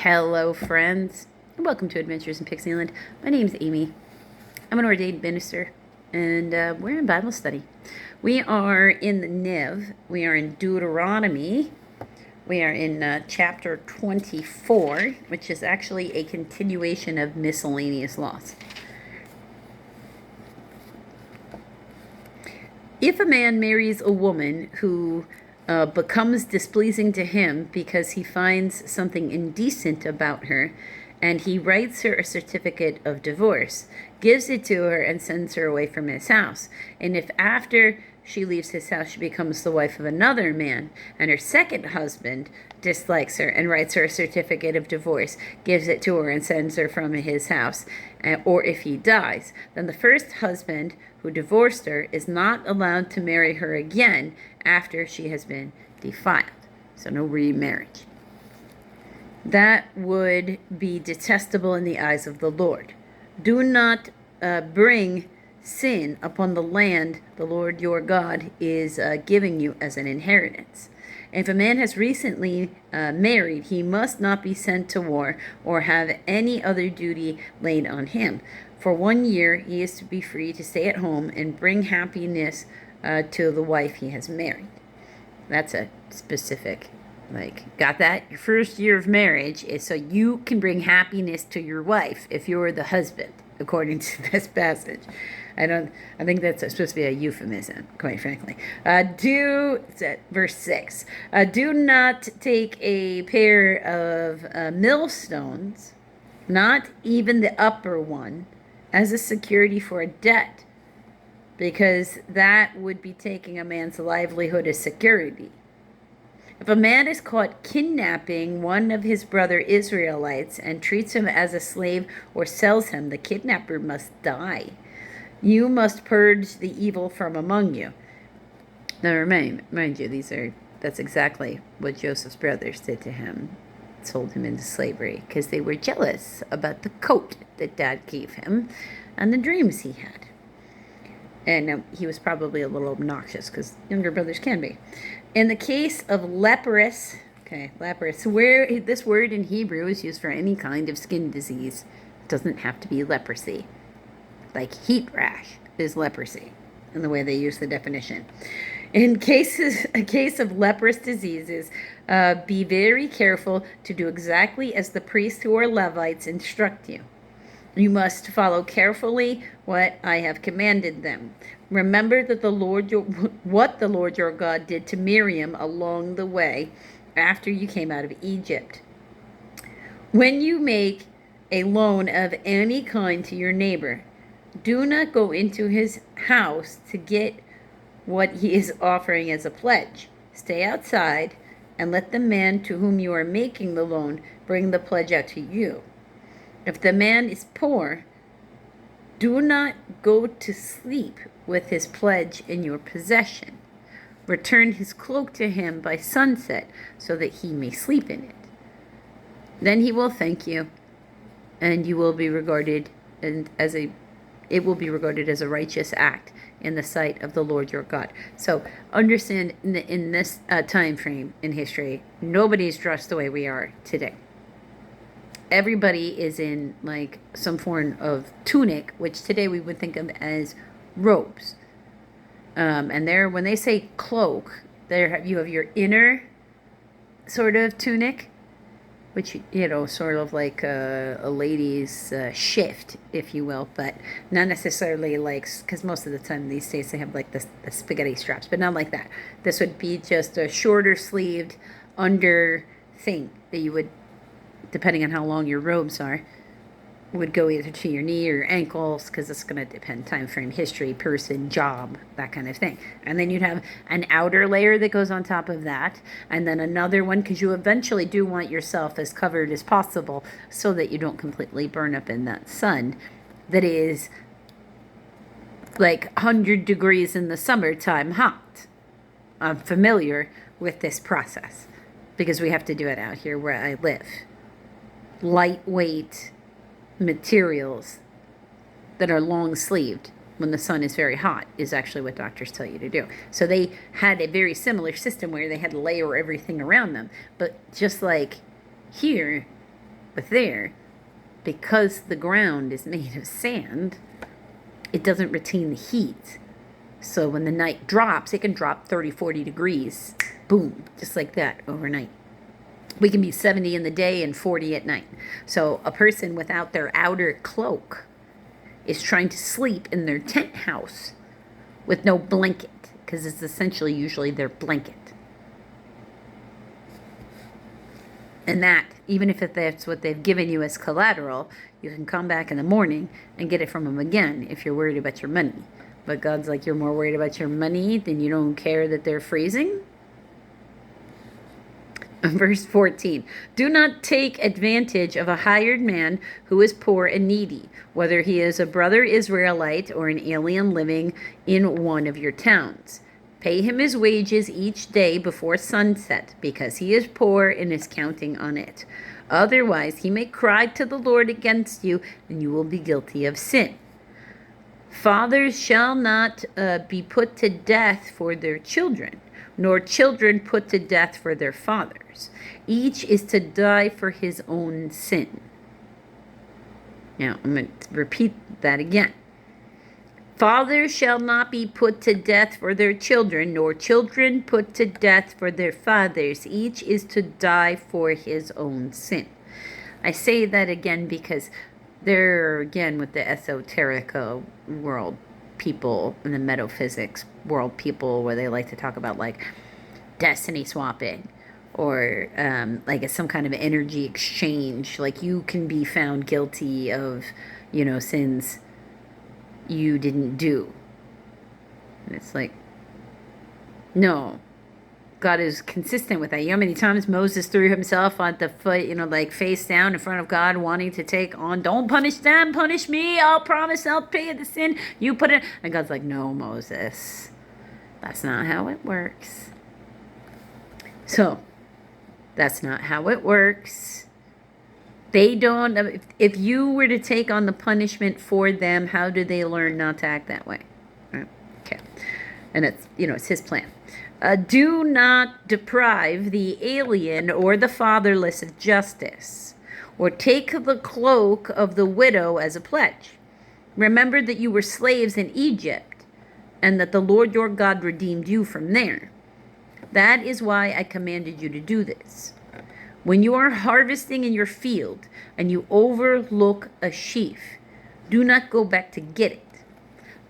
Hello, friends, and welcome to Adventures in Pixieland. My name is Amy. I'm an ordained minister, and we're in Bible study. We are in the NIV. We are in Deuteronomy. We are in chapter 24, which is actually a continuation of miscellaneous laws. If a man marries a woman who becomes displeasing to him because he finds something indecent about her, and he writes her a certificate of divorce, gives it to her, and sends her away from his house. And if after she leaves his house she becomes the wife of another man, and her second husband dislikes her and writes her a certificate of divorce, gives it to her, and sends her from his house, or if he dies, then the first husband who divorced her is not allowed to marry her again after she has been defiled. So no remarriage. That would be detestable in the eyes of the Lord. Do not bring sin upon the land the Lord your God is giving you as an inheritance. If a man has recently married, he must not be sent to war or have any other duty laid on him. For 1 year, he is to be free to stay at home and bring happiness to the wife he has married. That's a specific, got that? Your first year of marriage is so you can bring happiness to your wife if you're the husband, according to this passage. I think that's supposed to be a euphemism, quite frankly. Verse 6. Do not take a pair of millstones, not even the upper one, as a security for a debt, because that would be taking a man's livelihood as security. If a man is caught kidnapping one of his brother Israelites and treats him as a slave or sells him, the kidnapper must die. You must purge the evil from among you. Now remind you, that's exactly what Joseph's brothers did to him. Sold him into slavery because they were jealous about the coat that Dad gave him and the dreams he had. And he was probably a little obnoxious, because younger brothers can be. In the case of leprous, where this word in Hebrew is used for any kind of skin disease, it doesn't have to be leprosy. Like heat rash is leprosy in the way they use the definition. In a case of leprous diseases, be very careful to do exactly as the priests who are Levites instruct you. You must follow carefully what I have commanded them. Remember that what the Lord your God did to Miriam along the way after you came out of Egypt. When you make a loan of any kind to your neighbor, do not go into his house to get what he is offering as a pledge. Stay outside and let the man to whom you are making the loan bring the pledge out to you. If the man is poor, do not go to sleep with his pledge in your possession. Return his cloak to him by sunset so that he may sleep in it. Then he will thank you, and it will be regarded as a righteous act in the sight of the Lord your God. So understand, in this time frame in history, nobody's dressed the way we are today. Everybody is in some form of tunic, which today we would think of as robes. And when they say cloak, you have your inner sort of tunic, which, sort of like a lady's shift, if you will, but not necessarily because most of the time these days they have the spaghetti straps, but not like that. This would be just a shorter sleeved under thing that you would, depending on how long your robes are, would go either to your knee or your ankles, because it's going to depend time frame, history, person, job, that kind of thing. And then you'd have an outer layer that goes on top of that, and then another one, because you eventually do want yourself as covered as possible so that you don't completely burn up in that sun that is 100 degrees in the summertime hot. I'm familiar with this process because we have to do it out here where I live. Lightweight materials that are long sleeved when the sun is very hot is actually what doctors tell you to do. So they had a very similar system where they had to layer everything around them. But just like here, But there, because the ground is made of sand, it doesn't retain the heat. So when the night drops, it can drop 30, 40 degrees. Boom, just like that overnight. We can be 70 in the day and 40 at night. So a person without their outer cloak is trying to sleep in their tent house with no blanket, because it's essentially usually their blanket. And that, even if that's what they've given you as collateral, you can come back in the morning and get it from them again if you're worried about your money. But God's like, you're more worried about your money than you don't care that they're freezing? Verse 14, do not take advantage of a hired man who is poor and needy, whether he is a brother Israelite or an alien living in one of your towns. Pay him his wages each day before sunset, because he is poor and is counting on it. Otherwise, he may cry to the Lord against you, and you will be guilty of sin. Fathers shall not be put to death for their children, nor children put to death for their fathers. Each is to die for his own sin. Now, I'm going to repeat that again. Fathers shall not be put to death for their children, nor children put to death for their fathers. Each is to die for his own sin. I say that again because there, again, with the esoteric world people and the metaphysics world people, where they like to talk about like destiny swapping or like some kind of energy exchange. Like you can be found guilty of, sins you didn't do. And it's like, no. God is consistent with that. You know how many times Moses threw himself on the foot, like face down in front of God, wanting to take on, don't punish them, punish me. I'll promise I'll pay the sin. You put it. And God's like, no, Moses. That's not how it works. So, that's not how it works. They don't, if you were to take on the punishment for them, how do they learn not to act that way? Okay. And it's, it's his plan. Do not deprive the alien or the fatherless of justice, or take the cloak of the widow as a pledge. Remember that you were slaves in Egypt, and that the Lord your God redeemed you from there. That is why I commanded you to do this. When you are harvesting in your field, and you overlook a sheaf, do not go back to get it.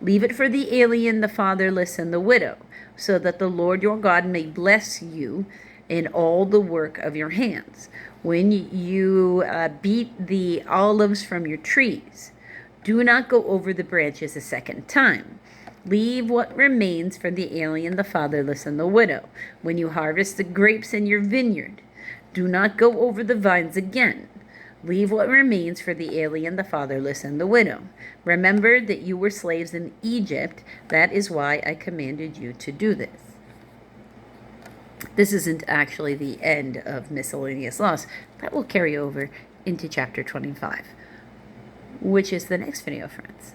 Leave it for the alien, the fatherless, and the widow, so that the Lord your God may bless you in all the work of your hands. When you beat the olives from your trees, do not go over the branches a second time. Leave what remains for the alien, the fatherless, and the widow. When you harvest the grapes in your vineyard, do not go over the vines again. Leave what remains for the alien, the fatherless, and the widow. Remember that you were slaves in Egypt. That is why I commanded you to do this. This isn't actually the end of miscellaneous laws. That will carry over into chapter 25, which is the next video, friends.